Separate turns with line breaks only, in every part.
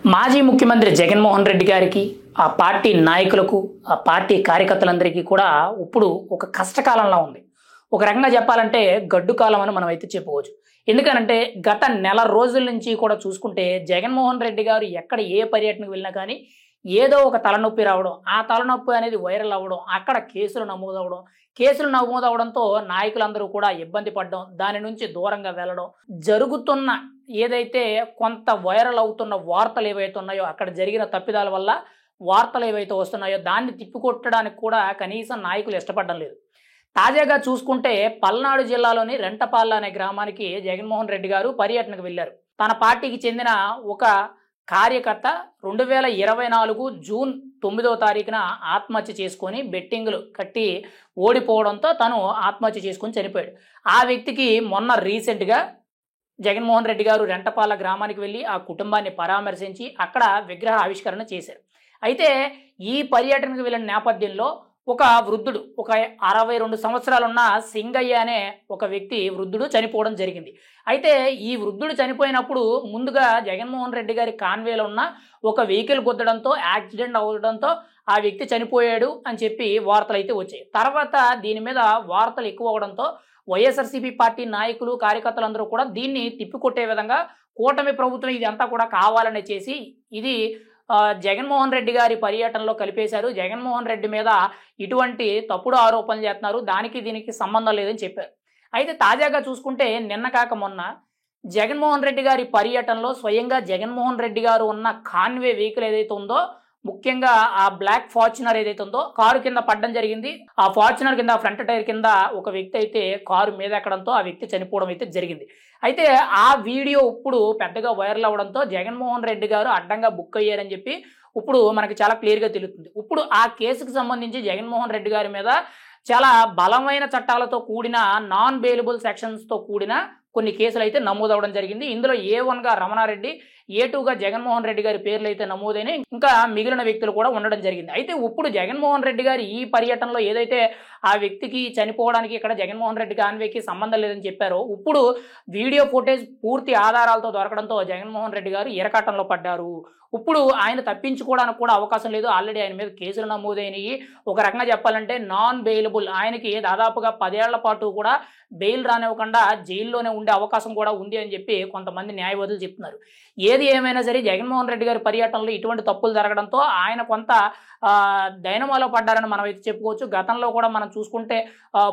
మాజీ ముఖ్యమంత్రి జగన్మోహన్ రెడ్డి గారికి, ఆ పార్టీ నాయకులకు, ఆ పార్టీ కార్యకర్తలందరికీ కూడా ఇప్పుడు ఒక కష్టకాలంలా ఉంది. ఒక రకంగా చెప్పాలంటే గడ్డు కాలం అని మనం అయితే చెప్పుకోవచ్చు. ఎందుకనంటే గత నెల రోజుల నుంచి కూడా చూసుకుంటే జగన్మోహన్ రెడ్డి గారు ఎక్కడ ఏ పర్యటనకు వెళ్ళినా కానీ ఏదో ఒక తలనొప్పి రావడం, ఆ తలనొప్పి అనేది వైరల్ అవ్వడం, అక్కడ కేసులు నమోదవ్వడం, కేసులు నమోదవడంతో నాయకులందరూ కూడా ఇబ్బంది పడడం, దాని నుంచి దూరంగా వెళ్ళడం, జరుగుతున్న ఏదైతే కొంత వైరల్ అవుతున్న వార్తలు ఏవైతే ఉన్నాయో అక్కడ జరిగిన తప్పిదాల వల్ల వార్తలు ఏవైతే వస్తున్నాయో దాన్ని తిప్పికొట్టడానికి కూడా కనీసం నాయకులు ఇష్టపడడం లేదు. తాజాగా చూసుకుంటే పల్నాడు జిల్లాలోని రెంటపాళ్ళ అనే గ్రామానికి జగన్మోహన్ రెడ్డి గారు పర్యటనకు వెళ్ళారు. తన పార్టీకి చెందిన ఒక కార్యకర్త 2024 జూన్ 9వ తారీఖున ఆత్మహత్య చేసుకొని బెట్టింగులు కట్టి ఓడిపోవడంతో తను ఆత్మహత్య చేసుకొని చనిపోయాడు. ఆ వ్యక్తికి మొన్న రీసెంట్గా జగన్మోహన్ రెడ్డి గారు రెంటపాళ్ళ గ్రామానికి వెళ్ళి ఆ కుటుంబాన్ని పరామర్శించి అక్కడ విగ్రహ ఆవిష్కరణ చేశారు. అయితే ఈ పర్యటనకు వెళ్ళిన నేపథ్యంలో ఒక వృద్ధుడు, ఒక 62 సంవత్సరాలున్న సింగయ్య అనే ఒక వ్యక్తి వృద్ధుడు చనిపోవడం జరిగింది. అయితే ఈ వృద్ధుడు చనిపోయినప్పుడు ముందుగా జగన్మోహన్ రెడ్డి గారి కాన్వేలో ఉన్న ఒక వెహికల్ గుద్దడంతో యాక్సిడెంట్ అవ్వడంతో ఆ వ్యక్తి చనిపోయాడు అని చెప్పి వార్తలు అయితే వచ్చాయి. తర్వాత దీని మీద వార్తలు ఎక్కువ అవడంతో వైఎస్ఆర్సీపీ పార్టీ నాయకులు, కార్యకర్తలందరూ కూడా దీన్ని తిప్పికొట్టే విధంగా కూటమి ప్రభుత్వం ఇదంతా కూడా కావాలని చేసి ఇది జగన్మోహన్ రెడ్డి గారి పర్యటనలో కలిపేశారు. జగన్మోహన్ రెడ్డి మీద ఇటువంటి తప్పుడు ఆరోపణలు చేస్తున్నారు, దానికి దీనికి సంబంధం లేదని చెప్పారు. అయితే తాజాగా చూసుకుంటే నిన్న కాక మొన్న జగన్మోహన్ రెడ్డి గారి పర్యటనలో స్వయంగా జగన్మోహన్ రెడ్డి గారు ఉన్న కాన్వే వెహికల్ ఏదైతే ఉందో, ముఖ్యంగా ఆ బ్లాక్ ఫార్చునర్ ఏదైతే ఉందో కారు కింద పడడం జరిగింది. ఆ ఫార్చునర్ కింద ఫ్రంట్ టైర్ కింద ఒక వ్యక్తి అయితే కారు మీద ఎక్కడంతో ఆ వ్యక్తి చనిపోవడం అయితే జరిగింది. అయితే ఆ వీడియో ఇప్పుడు పెద్దగా వైరల్ అవ్వడంతో జగన్మోహన్ రెడ్డి గారు అడ్డంగా బుక్ అయ్యారని చెప్పి ఇప్పుడు మనకి చాలా క్లియర్గా తెలుస్తుంది. ఇప్పుడు ఆ కేసుకు సంబంధించి జగన్మోహన్ రెడ్డి గారి మీద చాలా బలమైన చట్టాలతో కూడిన నాన్ బెయిలబుల్ సెక్షన్స్తో కూడిన కొన్ని కేసులు అయితే నమోదవడం జరిగింది. ఇందులో A1గా రమణారెడ్డి, A2గా జగన్మోహన్ రెడ్డి గారి పేర్లు అయితే నమోదైనాయి. ఇంకా మిగిలిన వ్యక్తులు కూడా ఉండడం జరిగింది. అయితే ఇప్పుడు జగన్మోహన్ రెడ్డి గారి ఈ పర్యటనలో ఏదైతే ఆ వ్యక్తికి చనిపోవడానికి ఇక్కడ జగన్మోహన్ రెడ్డి కాన్వేకి సంబంధం లేదని చెప్పారో, ఇప్పుడు వీడియో ఫుటేజ్ పూర్తి ఆధారాలతో దొరకడంతో జగన్మోహన్ రెడ్డి గారు ఇరకాటంలో పడ్డారు. ఇప్పుడు ఆయన తప్పించుకోవడానికి కూడా అవకాశం లేదు. ఆల్రెడీ ఆయన మీద కేసులు నమోదైనవి. ఒక రకంగా చెప్పాలంటే నాన్ బెయిలబుల్, ఆయనకి దాదాపుగా 10 ఏళ్ల పాటు కూడా బెయిల్ రానివ్వకుండా జైల్లోనే ఉండే అవకాశం కూడా ఉంది అని చెప్పి కొంతమంది న్యాయవాదులు చెప్తున్నారు. ఏది ఏమైనా సరే జగన్మోహన్ రెడ్డి గారి పర్యటనలో ఇటువంటి తప్పులు జరగడంతో ఆయన కొంత డైనమాలో పడ్డారని మనం అయితే చెప్పుకోవచ్చు. గతంలో కూడా మనం చూసుకుంటే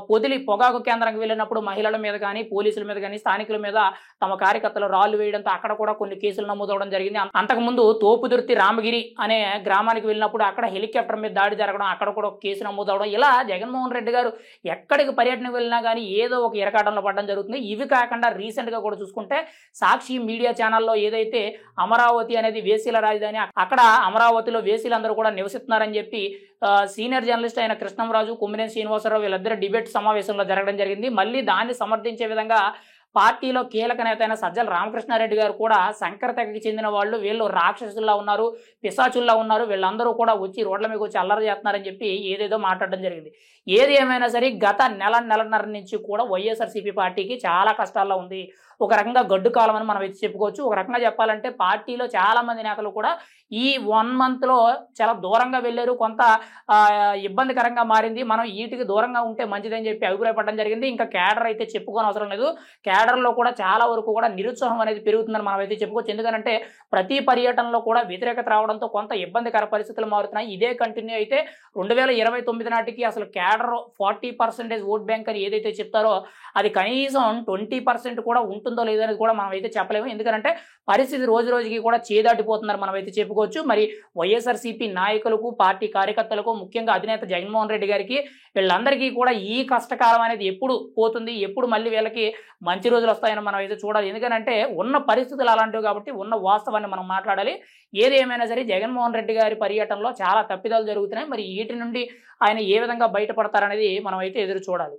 పొదిలి పొగాకు కేంద్రానికి వెళ్ళినప్పుడు మహిళల మీద కానీ, పోలీసుల మీద కానీ, స్థానికుల మీద తమ కార్యకర్తలు రాళ్లు వేయడంతో అక్కడ కూడా కొన్ని కేసులు నమోదవడం జరిగింది. అంతకుముందు తోపుదుర్తి రామగిరి అనే గ్రామానికి వెళ్ళినప్పుడు అక్కడ హెలికాప్టర్ మీద దాడి జరగడం, అక్కడ కూడా ఒక కేసు నమోదవడం, ఇలా జగన్మోహన్ రెడ్డి గారు ఎక్కడికి పర్యటనకు వెళ్ళినా కానీ ఏదో ఒక ఇరకాటంలో పడడం జరుగుతుంది. ఇవి కాకుండా రీసెంట్గా కూడా చూసుకుంటే సాక్షి మీడియా ఛానల్లో ఏదైతే అమరావతి అనేది వేసీల రాజధాని, అక్కడ అమరావతిలో వేసీలందరూ కూడా నివసిస్తున్నారని చెప్పి సీనియర్ జర్నలిస్ట్ అయిన కృష్ణంరాజు, కుమ్మినేని శ్రీనివాసరావు వీళ్ళిద్దరు డిబేట్ సమావేశంలో జరగడం జరిగింది. మళ్ళీ దాన్ని సమర్థించే విధంగా పార్టీలో కీలక నేత అయిన సజ్జల రామకృష్ణారెడ్డి గారు కూడా శంకర తెగకి చెందిన వాళ్ళు, వీళ్ళు రాక్షసుల్లా ఉన్నారు, పిశాచుల్లా ఉన్నారు, వీళ్ళందరూ కూడా వచ్చి రోడ్ల మీద వచ్చి అల్లరి చేస్తున్నారని చెప్పి ఏదేదో మాట్లాడడం జరిగింది. ఏది ఏమైనా సరే గత నెలన్నర నుంచి కూడా వైఎస్ఆర్సీపీ పార్టీకి చాలా కష్టాల్లో ఉంది. ఒక రకంగా గడ్డు కాలం అని మనం అయితే చెప్పుకోవచ్చు. ఒక రకంగా చెప్పాలంటే పార్టీలో చాలా మంది నేతలు కూడా ఈ 1 మంత్లో చాలా దూరంగా వెళ్ళారు. కొంత ఇబ్బందికరంగా మారింది. మనం వీటికి దూరంగా ఉంటే మంచిదని చెప్పి అభిప్రాయపడడం జరిగింది. ఇంకా క్యాడర్ అయితే చెప్పుకోని అవసరం లేదు. క్యాడర్లో కూడా చాలా వరకు కూడా నిరుత్సాహం అనేది పెరుగుతుందని మనం అయితే చెప్పుకోవచ్చు. ఎందుకంటే ప్రతి పర్యటనలో కూడా వ్యతిరేకత రావడంతో కొంత ఇబ్బందికర పరిస్థితులు మారుతున్నాయి. ఇదే కంటిన్యూ అయితే 2029 నాటికి అసలు క్యాడర్ 40% ఓట్ బ్యాంక్ అని ఏదైతే చెప్తారో అది కనీసం 20% కూడా ఉంటుందో లేదో అనేది కూడా మనం అయితే చెప్పలేము. ఎందుకంటే పరిస్థితి రోజు రోజుకి కూడా చేదాటిపోతుందని మనం అయితే చెప్పుకోవచ్చు. మరి వైఎస్ఆర్సీపీ నాయకులకు, పార్టీ కార్యకర్తలకు, ముఖ్యంగా అధినేత జగన్మోహన్ రెడ్డి గారికి, వీళ్ళందరికీ కూడా ఈ కష్టకాలం అనేది ఎప్పుడు పోతుంది, ఎప్పుడు మళ్ళీ వీళ్ళకి మంచి రోజులు వస్తాయని మనం అయితే చూడాలి. ఎందుకంటే ఉన్న పరిస్థితులు అలాంటివి కాబట్టి ఉన్న వాస్తవాన్ని మనం మాట్లాడాలి. ఏది ఏమైనా సరే జగన్మోహన్ రెడ్డి గారి పర్యటనలో చాలా తప్పిదాలు జరుగుతున్నాయి. మరి వీటి నుండి ఆయన ఏ విధంగా బయటపడతారనేది మనం అయితే ఎదురు చూడాలి.